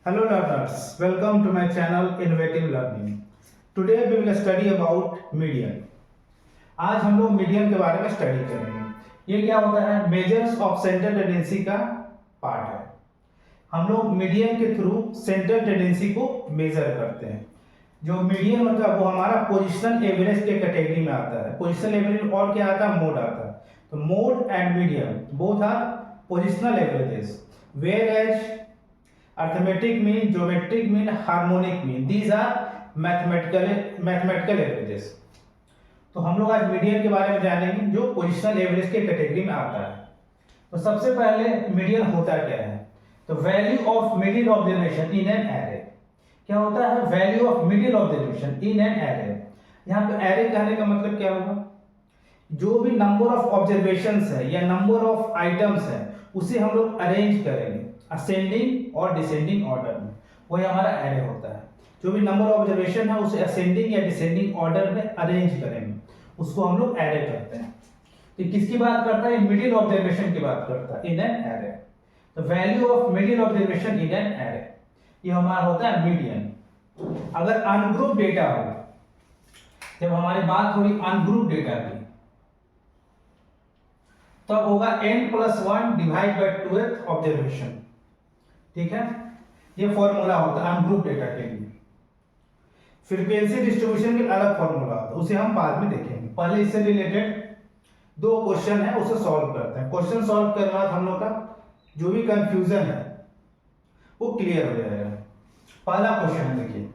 Hello learners, welcome to my channel Innovative Learning. Today we will study about median. आज हम लोग median के बारे में स्टडी करेंगे। ये क्या होता है? मेजर्स ऑफ सेंट्रल टेंडेंसी का पार्ट है। हम लोग मीडियन के थ्रू सेंट्रल टेंडेंसी को मेजर करते हैं। जो मीडियन होता है वो हमारा पोजिशनल एवरेज के कैटेगरी में आता है। पोजिशनल एवरेज और क्या आता है? मोड आता है। तो mode and median both are positional averages, whereas arithmetic mean, geometric mean, harmonic mean, these are mathematical averages. तो हम लोग आज मीडियन के बारे में जानेंगे जो पोजिशनल एवरेज के कैटेगरी में आता है। तो सबसे पहले मीडियन होता क्या है? तो value of middle observation in an array. क्या होता है? Value of middle observation in an array. यहाँ पे एरे कहने का मतलब क्या होगा? जो भी नंबर ऑफ ऑब्जर्वेशंस है या नंबर ऑफ आइटम्स है उसे हम लोग अरेंज करेंगे असेंडिंग और डिसेंडिंग ऑर्डर में, वही हमारा एरे होता है। जो भी नंबर ऑफ ऑब्जर्वेशन है उसे असेंडिंग या डिसेंडिंग ऑर्डर में अरेंज करेंगे, उसको हम लोग एरे कहते हैं। तो किसकी बात करता है? मिडिल ऑब्जर्वेशन की बात करता है इन एन एरे। तो value of middle observation in an array ये हमारा होता है मीडियन। अगर अनग्रुप डेटा हो, जब हमारी बात हो रही अनग्रुप डेटा की, तब तो होगा n+1 divide by 2th observation. ठीक है, ये फॉर्मूला होता है अनग्रुप डेटा के लिए। फ्रीक्वेंसी डिस्ट्रीब्यूशन के अलग फॉर्मूला होता है, उसे हम बाद में देखेंगे। पहले इससे रिलेटेड दो क्वेश्चन है, उसे सॉल्व करते हैं। क्वेश्चन सॉल्व करने के बाद हम लोग का जो भी कंफ्यूजन है वो क्लियर हो जाएगा। पहला क्वेश्चन देखिए,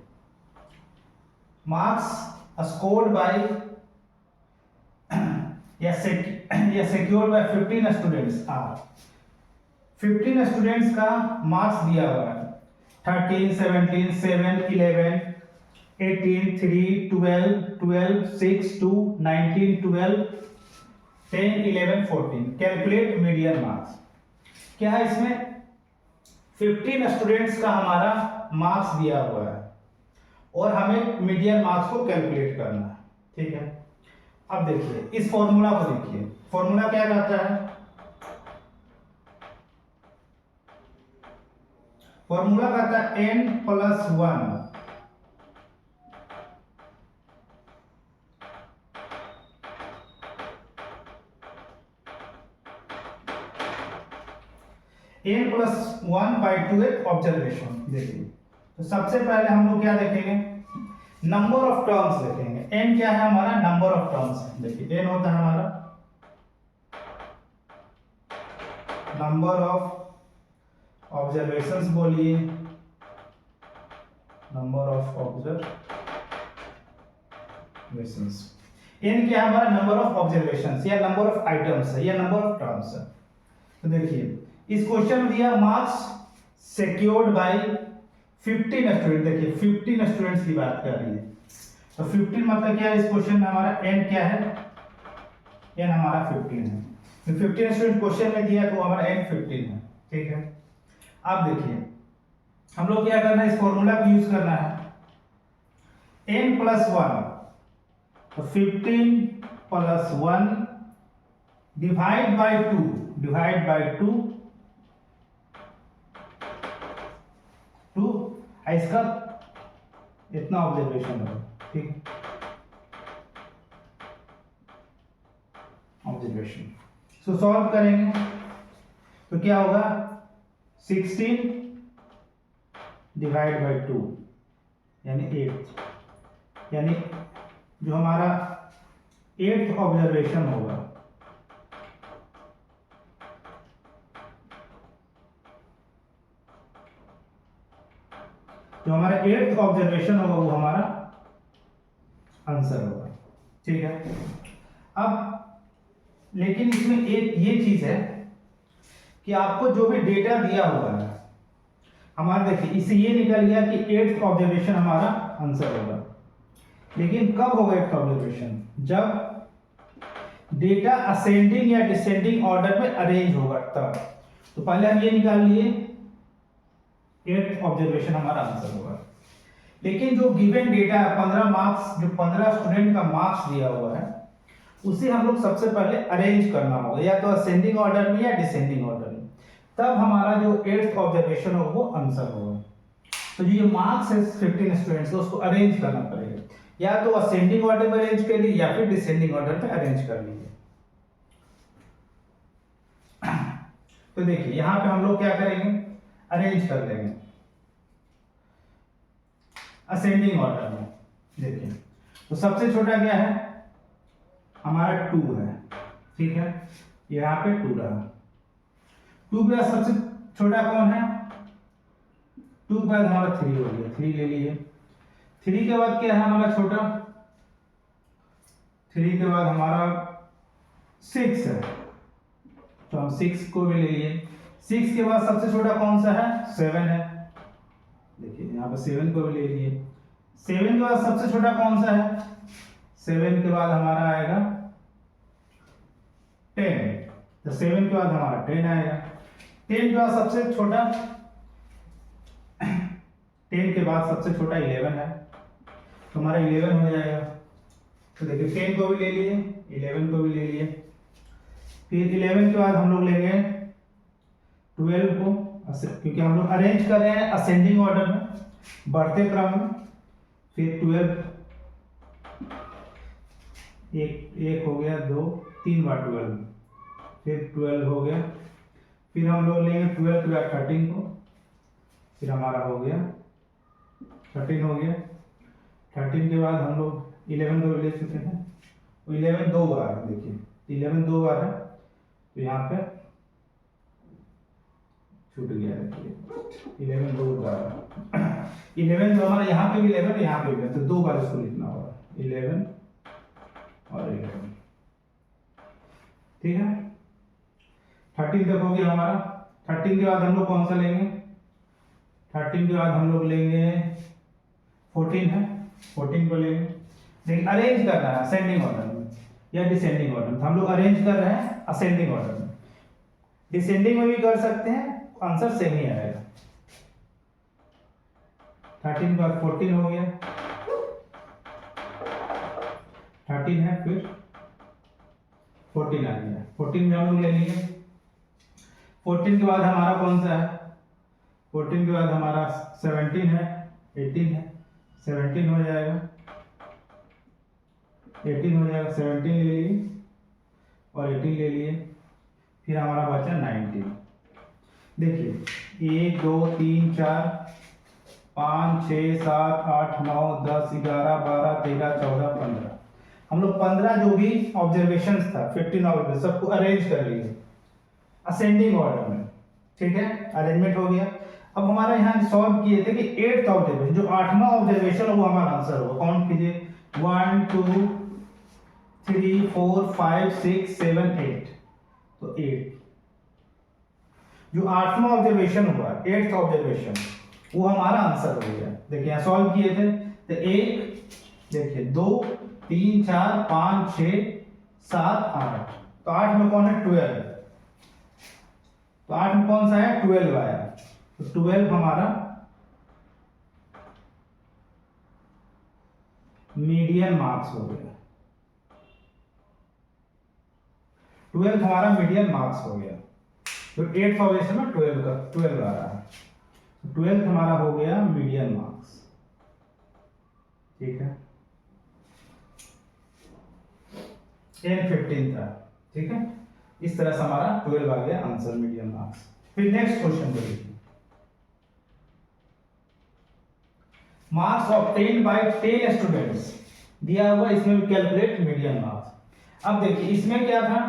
मार्क्स स्कोर्ड बाय या secured by 15 students are. 15 students का मार्क्स दिया हुआ है 13, 17, 7, 11, 18, 3, 12, 12, 6, 2, 19, 12, 10, 11, 14। Calculate median marks. क्या है इसमें? 15 स्टूडेंट्स का हमारा मार्क्स दिया हुआ है और हमें मीडियन मार्क्स को कैलकुलेट करना है। ठीक है, अब देखिए इस फॉर्मूला को देखिए। फॉर्मूला क्या कहता है? फॉर्मूला कहता है n+1 n+1 by 2th observation. देखिए, तो सबसे पहले हम लोग क्या देखेंगे? नंबर ऑफ टर्म्स देखेंगे। n क्या है हमारा? Number of terms. देखिए n होता है हमारा नंबर ऑफ ऑब्जर्वेशंस, बोलिए नंबर ऑफ ऑब्जर्वेशंस। n क्या है हमारा? नंबर ऑफ ऑब्जर्वेशंस या नंबर ऑफ आइटम्स है या नंबर ऑफ टर्म्स है। तो देखिए इस क्वेश्चन में दिया मार्क्स सिक्योर्ड बाय 15 स्टूडेंट। देखिए 15 स्टूडेंट्स की बात कर रही है, तो 15 मतलब क्या है? इस क्वेश्चन में हमारा n क्या है? n हमारा 15 है। तो 15 स्टूडेंट क्वेश्चन में दिया तो हमारा n 15 है। ठीक है, अब देखिए हम लोग क्या करना है? इस फॉर्मूला को यूज करना है। n+1 तो 15+1 डिवाइड बाय 2 इसका इतना ऑब्जर्वेशन है। ठीक, ऑब्जर्वेशन सो सॉल्व करेंगे तो क्या होगा? 16 डिवाइड बाय 2 यानी 8, यानी जो हमारा 8th ऑब्जर्वेशन होगा जो हमारा 8th ऑब्जर्वेशन होगा वो हमारा आंसर होगा। ठीक है, अब लेकिन इसमें एक ये चीज है कि आपको जो भी डेटा दिया हुआ है हमारा, देखिए इससे ये निकल गया कि 8th ऑब्जर्वेशन हमारा आंसर होगा। लेकिन कब होगा 8th ऑब्जर्वेशन? जब डेटा असेंडिंग या डिसेंडिंग ऑर्डर में अरेंज होगा तब। तो पहले हम ये निकाल लिए 8th ऑब्जर्वेशन हमारा आंसर होगा। लेकिन जो गिवन डेटा है 15 मार्क्स, जो 15 स्टूडेंट का मार्क्स दिया हुआ है उसे हम लोग सबसे पहले अरेंज करना होगा, या तो असेंडिंग ऑर्डर में या डिसेंडिंग ऑर्डर में, तब हमारा जो 8th ऑब्जर्वेशन होगा वो आंसर होगा। तो ये मार्क्स है 15 स्टूडेंट्स को, उसको अरेंज करना पड़ेगा, या तो असेंडिंग ऑर्डर में अरेंज कर लीजिए या फिर डिसेंडिंग ऑर्डर में अरेंज कर लीजिए। तो देखिए यहां पे हम लोग क्या करेंगे, अरेंज कर लेंगे असेंडिंग ऑर्डर में। देखिए तो सबसे छोटा क्या है हमारा 2 है, ठीक है, यहाँ पे 2 रहा। 2 के बाद सबसे छोटा कौन है, 2 के बाद हमारा 3 हो गया, 3 ले लीजिए। 3 के बाद क्या है हमारा छोटा, 3 के बाद हमारा 6 है, तो हम 6 को भी ले लिए। 6 के बाद सबसे छोटा कौन सा है, 7 है, देखिए यहाँ पे 7 को भी ले लिए। 7 के बाद सबसे छोटा कौन सा है, 7 के बाद हमारा आएगा 10, तो 7 के बाद हमारा 10 आएगा। 10 के बाद सबसे छोटा 10 के बाद सबसे छोटा 11 है, तो हमारा 11 हो जाएगा। तो देखिए 10 को भी ले लिए, 11 को भी ले लिए, फिर 11 के बाद हम लोग लेंगे 12 को, क्योंकि हम लोग अरेंज कर रहे हैं असेंडिंग ऑर्डर में, बढ़ते क्रम में। फिर 12 एक हो गया, 2 3 बार 12, फिर 12 हो गया। फिर हम लोग लेंगे 12 के बाद 13 को, फिर हमारा हो गया 13 हो गया। 13 के बाद हम लोग 11 को ले चुके हैं, तो 11 2 बार है, देखिए 11 2 बार है, तो यहाँ पे छूट गया, देखिए 11 2 बार 11 जो हमारा यहाँ पे भी 11 यहाँ पे भी, तो 2 बार इसको लिखना होगा, 11 और 11, ठीक है। 13 तक हो गया हमारा। 13 के बाद हम लोग कौन सा लेंगे, 13 के बाद हम लोग लेंगे 14 है, 14 को लेंगे। लेकिन अरेंज करना है असेंडिंग ऑर्डर में या डिसेंडिंग ऑर्डर में, हम लोग अरेंज कर रहे हैं असेंडिंग ऑर्डर में। डिसेंडिंग में भी कर सकते हैं, आंसर सेम ही आएगा। 13 के बाद 14 हो गया, 13 है, फिर 14 आ गया। 14 में हम लोग ले लेंगे। 14 के बाद हमारा कौन सा है, 14 के बाद हमारा 17 है, 18 है, 17 हो जाएगा, 18 हो जाएगा, 17 ले लिए और 18 ले लिए, फिर हमारा बचा 19। देखिए 1 2 3 4 5 6 7 8 9 10 11 12 13 14 15, हम लोग 15 जो भी ऑब्जर्वेशन था 15 ऑब्जर्वेशन सबको अरेंज कर लिए असेंडिंग ऑर्डर में, ठीक है, अरेंजमेंट हो गया। अब हमारा यहाँ सॉल्व किए थे कि 8th ऑब्जर्वेशन, जो 8वां ऑब्जर्वेशन वो हमारा आंसर होगा। काउंट कीजिए 1 2 3 4 5 6 7 8, तो 8 जो 8वां ऑब्जर्वेशन हुआ, 8th ऑब्जर्वेशन, वो हमारा आंसर हो गया। देखिए यहाँ सॉल्व किए थे तो 1 देखिए 2 3 4 5 6 7 8, तो 8 में कौन है 12, तो 8 में कौन सा है 12 आया, तो 12 हमारा मीडियन मार्क्स हो गया। 12 हमारा मीडियन मार्क्स हो गया, तो 8th ऑब्जर्वेशन में 12 आ रहा है, 12 हमारा हो गया मीडियन मार्क्स, ठीक है। n 15 था, ठीक है, इस तरह से हमारा 12 आ गया आंसर मीडियन मार्क्स। फिर नेक्स्ट क्वेश्चन को देखिए, मार्क्स ऑब्टेन्ड बाय 10 स्टूडेंट्स दिया हुआ, इसमें कैलकुलेट मीडियन मार्क्स। अब देखिए इसमें क्या था,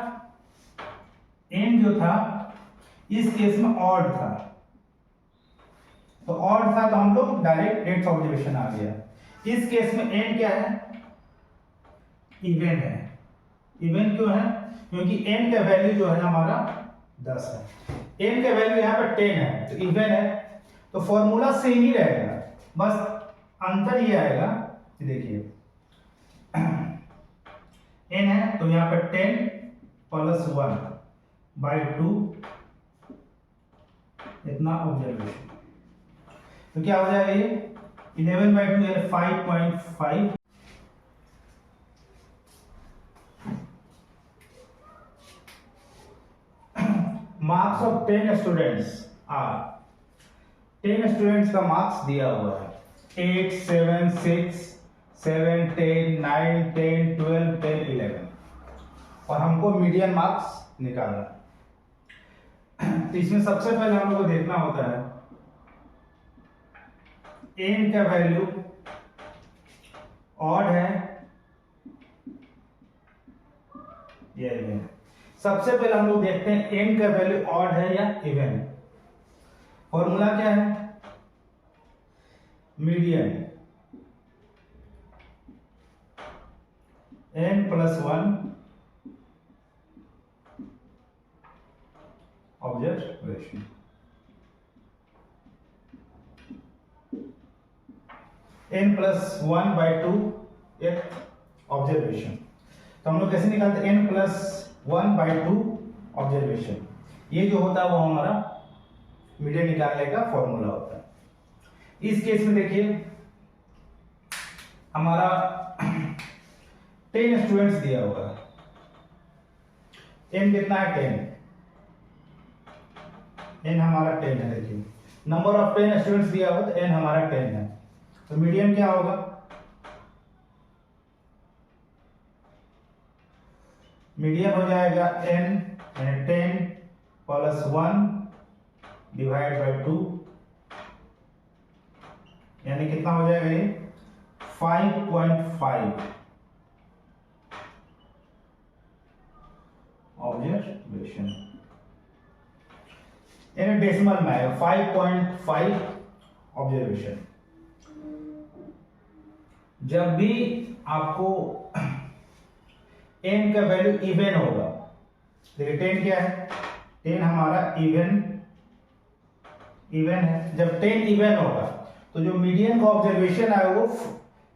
n जो था इस केस में ऑड था, तो ऑड था तो हम लोग डायरेक्ट 8th ऑब्जर्वेशन आ गया। इस केस में n क्या है, इवन है। इवन क्यों है, क्योंकि n का वैल्यू जो है हमारा 10 है, n का वैल्यू यहाँ पर 10 है, तो इवन है, तो फॉर्मूला सेम ही रहेगा, बस अंतर ये आएगा कि देखिए n है तो यहाँ पर 10 प्लस 1 बाई 2 इतना ऑब्जर्वेशन, तो क्या हो जाएगा ये 11 बाई 2 यानी 5.5। Marks of 10 students are, 10 students का मार्क्स दिया हुआ है, 8 7 6 7 10 9 10 12 10 11, और हमको मीडियन मार्क्स निकालना है। तो इसमें सबसे पहले हम लोग को देखना होता है n का वैल्यू ऑड है या इवन। सबसे पहले हम लोग देखते हैं n का वैल्यू ऑड है या इवन। फॉर्मूला क्या है, मीडियन n + 1 ऑब्जर्वेशन। n + 1/2 एक ऑब्जर्वेशन। तो हम लोग कैसे निकालते हैं, n + 1/2 ऑब्जर्वेशन। ये जो होता है वो हमारा मीडियन निकालने का फॉर्मूला होता है। इस केस में देखिए हमारा 10 स्टूडेंट्स दिया हुआ है, n कितना है 10, n हमारा 10 है। देखिए नंबर ऑफ 10 स्टूडेंट्स दिया हुआ तो n हमारा 10 है, तो मीडियन क्या होगा, मीडियन हो जाएगा n 10 + 1 / 2, यानी कितना हो जाएगा ये 5.5 ऑब्जर्वेशन। यानी डेसिमल में आएगा 5.5 ऑब्जर्वेशन। जब भी आपको n का वैल्यू इवन होगा, देखिए 10 क्या है, 10 हमारा इवन है। जब 10 इवन होगा तो जो मीडियन का ऑब्जर्वेशन आएगा वो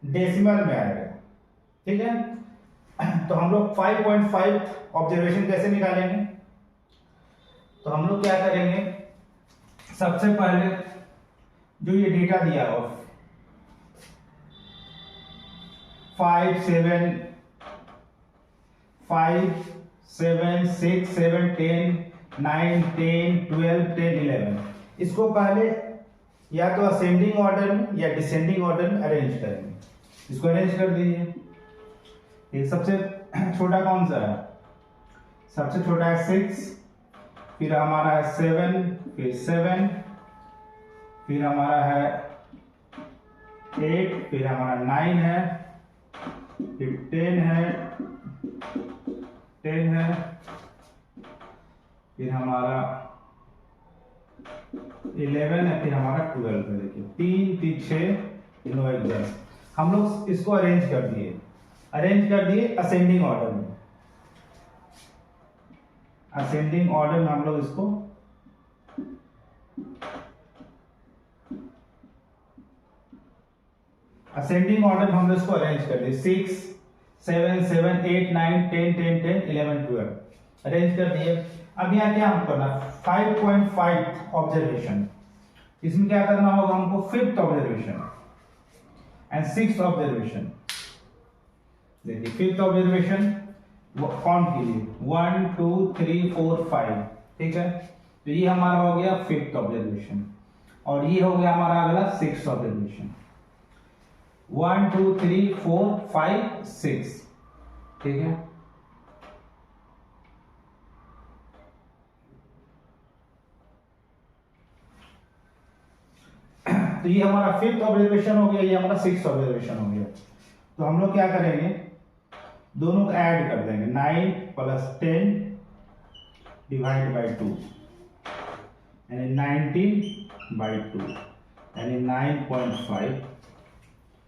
डेसिमल में आएगा, ठीक है। तो हम लोग 5.5 ऑब्जर्वेशन कैसे निकालेंगे, तो हम लोग क्या करेंगे, सबसे पहले जो ये डेटा दिया हो 5 7 6 7 10 9 10 12 10 11, इसको पहले या तो असेंडिंग ऑर्डर में या डिसेंडिंग ऑर्डर में अरेंज करेंगे। इसको अरेंज कर दीजिए। ये सबसे छोटा कौन सा है, सबसे छोटा है 6, फिर हमारा है 7, फिर 7, फिर हमारा है 8, फिर हमारा 9 है, फिर 10 है, फिर हमारा 11 है, फिर हमारा 12 है। देखिए 3 3 6 9 1 10। हम लोग इसको अरेंज कर दिए असेंडिंग ऑर्डर में। असेंडिंग ऑर्डर में हम लोग इसको अरेंज कर दिए 6 7 7 8 9 10 10 10 11 12 अरेंज कर दिए। अब यहाँ क्या हम करना, 5.5 ऑब्जर्वेशन, इसमें क्या करना होगा हमको, 5th observation and 6th observation. देखिए 5th ऑब्जर्वेशन काउंट कीजिए 1 2 3 4 5, ठीक है। तो ये हमारा हो गया 5th ऑब्जर्वेशन, और ये हो गया हमारा अगला 6th ऑब्जर्वेशन। 1 2 3 4 5 6, ठीक है। तो ये हमारा 5th ऑब्जर्वेशन हो गया, ये हमारा 6th ऑब्जर्वेशन हो गया। तो हम लोग क्या करेंगे, दोनों को ऐड कर देंगे, 9 + 10 / 2 यानी 19/2 यानी 9.5